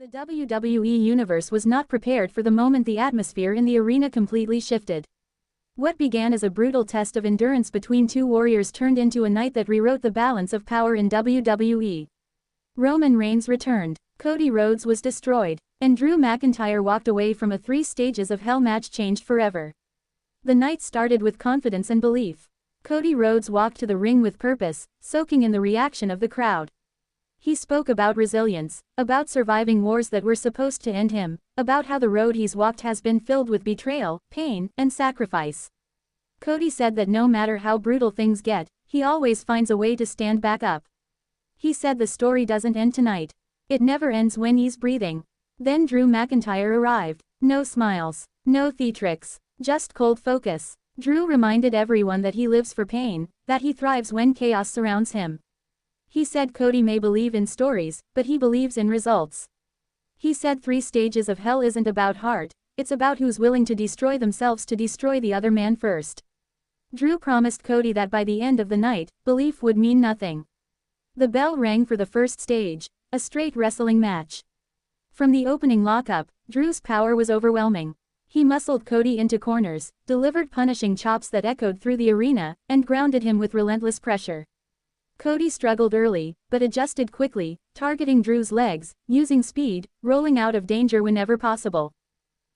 The WWE Universe was not prepared for the moment the atmosphere in the arena completely shifted. What began as a brutal test of endurance between two warriors turned into a night that rewrote the balance of power in WWE. Roman Reigns returned, Cody Rhodes was destroyed, and Drew McIntyre walked away from a 3 stages of hell match changed forever. The night started with confidence and belief. Cody Rhodes walked to the ring with purpose, soaking in the reaction of the crowd. He spoke about resilience, about surviving wars that were supposed to end him, about how the road he's walked has been filled with betrayal, pain, and sacrifice. Cody said that no matter how brutal things get, he always finds a way to stand back up. He said the story doesn't end tonight. It never ends when he's breathing. Then Drew McIntyre arrived. No smiles, no theatrics, just cold focus. Drew reminded everyone that he lives for pain, that he thrives when chaos surrounds him. He said Cody may believe in stories, but he believes in results. He said 3 stages of hell isn't about heart, it's about who's willing to destroy themselves to destroy the other man first. Drew promised Cody that by the end of the night, belief would mean nothing. The bell rang for the first stage, a straight wrestling match. From the opening lockup, Drew's power was overwhelming. He muscled Cody into corners, delivered punishing chops that echoed through the arena, and grounded him with relentless pressure. Cody struggled early, but adjusted quickly, targeting Drew's legs, using speed, rolling out of danger whenever possible.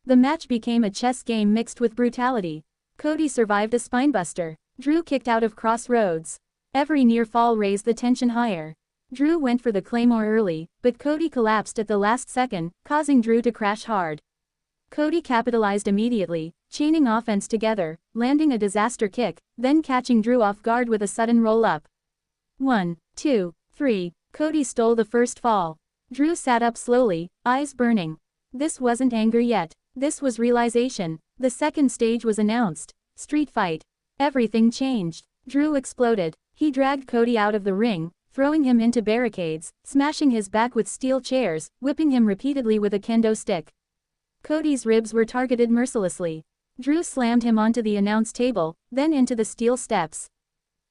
The match became a chess game mixed with brutality. Cody survived a spinebuster. Drew kicked out of Crossroads. Every near fall raised the tension higher. Drew went for the Claymore early, but Cody collapsed at the last second, causing Drew to crash hard. Cody capitalized immediately, chaining offense together, landing a disaster kick, then catching Drew off guard with a sudden roll-up. 1, 2, 3, Cody stole the first fall. Drew sat up slowly, eyes burning. This wasn't anger yet, this was realization. The second stage was announced. Street fight. Everything changed. Drew exploded. He dragged Cody out of the ring, throwing him into barricades, smashing his back with steel chairs, whipping him repeatedly with a kendo stick. Cody's ribs were targeted mercilessly. Drew slammed him onto the announce table, then into the steel steps.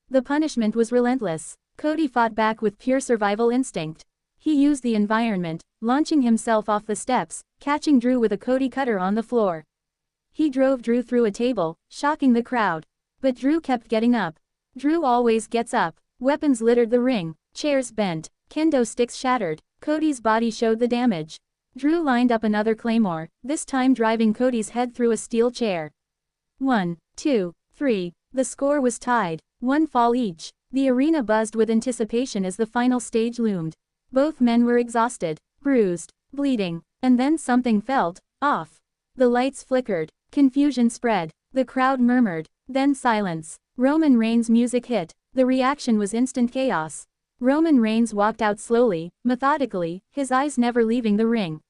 The punishment was relentless. Cody fought back with pure survival instinct. He used the environment, launching himself off the steps, catching Drew with a Cody cutter on the floor. He drove Drew through a table, shocking the crowd. But Drew kept getting up. Drew always gets up. Weapons littered the ring, chairs bent, kendo sticks shattered, Cody's body showed the damage. Drew lined up another claymore, this time driving Cody's head through a steel chair. 1, 2, 3, the score was tied. 1 fall each. The arena buzzed with anticipation as the final stage loomed. Both men were exhausted, bruised, bleeding, and then something felt off. The lights flickered, confusion spread, the crowd murmured, then silence. Roman Reigns' music hit, the reaction was instant chaos. Roman Reigns walked out slowly, methodically, his eyes never leaving the ring.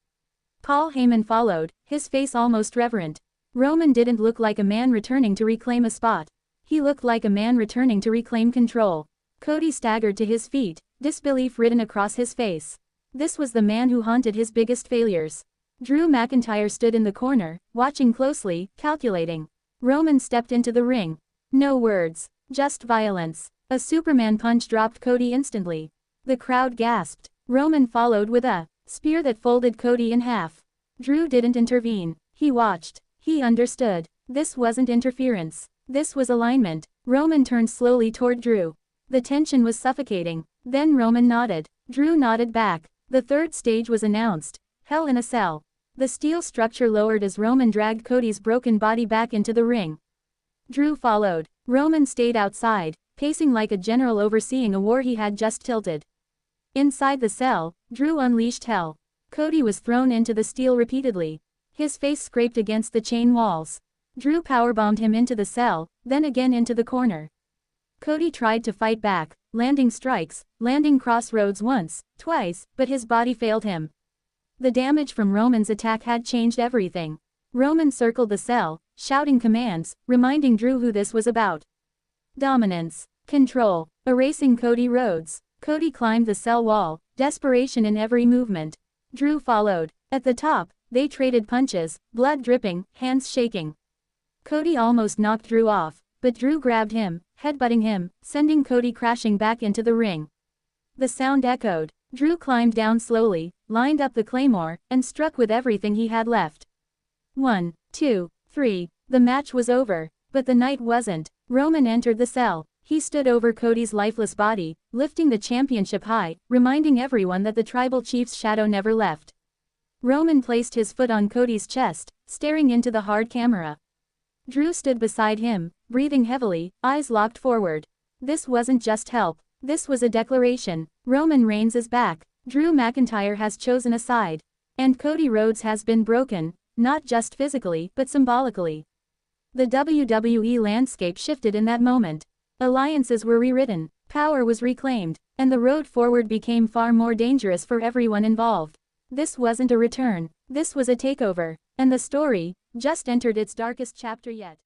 Paul Heyman followed, his face almost reverent. Roman didn't look like a man returning to reclaim a spot. He looked like a man returning to reclaim control. Cody staggered to his feet, disbelief written across his face. This was the man who haunted his biggest failures. Drew McIntyre stood in the corner, watching closely, calculating. Roman stepped into the ring. No words, just violence. A Superman punch dropped Cody instantly. The crowd gasped. Roman followed with a spear that folded Cody in half. Drew didn't intervene. He watched. He understood. This wasn't interference. This was alignment. Roman turned slowly toward Drew. The tension was suffocating. Then Roman nodded. Drew nodded back. The third stage was announced. Hell in a Cell. The steel structure lowered as Roman dragged Cody's broken body back into the ring. Drew followed. Roman stayed outside, pacing like a general overseeing a war he had just tilted. Inside the cell, Drew unleashed hell. Cody was thrown into the steel repeatedly. His face scraped against the chain walls. Drew powerbombed him into the cell, then again into the corner. Cody tried to fight back, landing strikes, landing Crossroads once, twice, but his body failed him. The damage from Roman's attack had changed everything. Roman circled the cell, shouting commands, reminding Drew who this was about. Dominance, control, erasing Cody Rhodes. Cody climbed the cell wall, desperation in every movement. Drew followed. At the top, they traded punches, blood dripping, hands shaking. Cody almost knocked Drew off, but Drew grabbed him, headbutting him, sending Cody crashing back into the ring. The sound echoed. Drew climbed down slowly, lined up the claymore, and struck with everything he had left. 1, 2, 3. The match was over. But the night wasn't. Roman entered the cell. He stood over Cody's lifeless body, lifting the championship high, reminding everyone that the tribal chief's shadow never left. Roman placed his foot on Cody's chest, staring into the hard camera. Drew stood beside him, breathing heavily, eyes locked forward. This wasn't just help. This was a declaration. Roman Reigns is back. Drew McIntyre has chosen a side. And Cody Rhodes has been broken, not just physically, but symbolically. The WWE landscape shifted in that moment. Alliances were rewritten, power was reclaimed, and the road forward became far more dangerous for everyone involved. This wasn't a return. This was a takeover. And the story just entered its darkest chapter yet.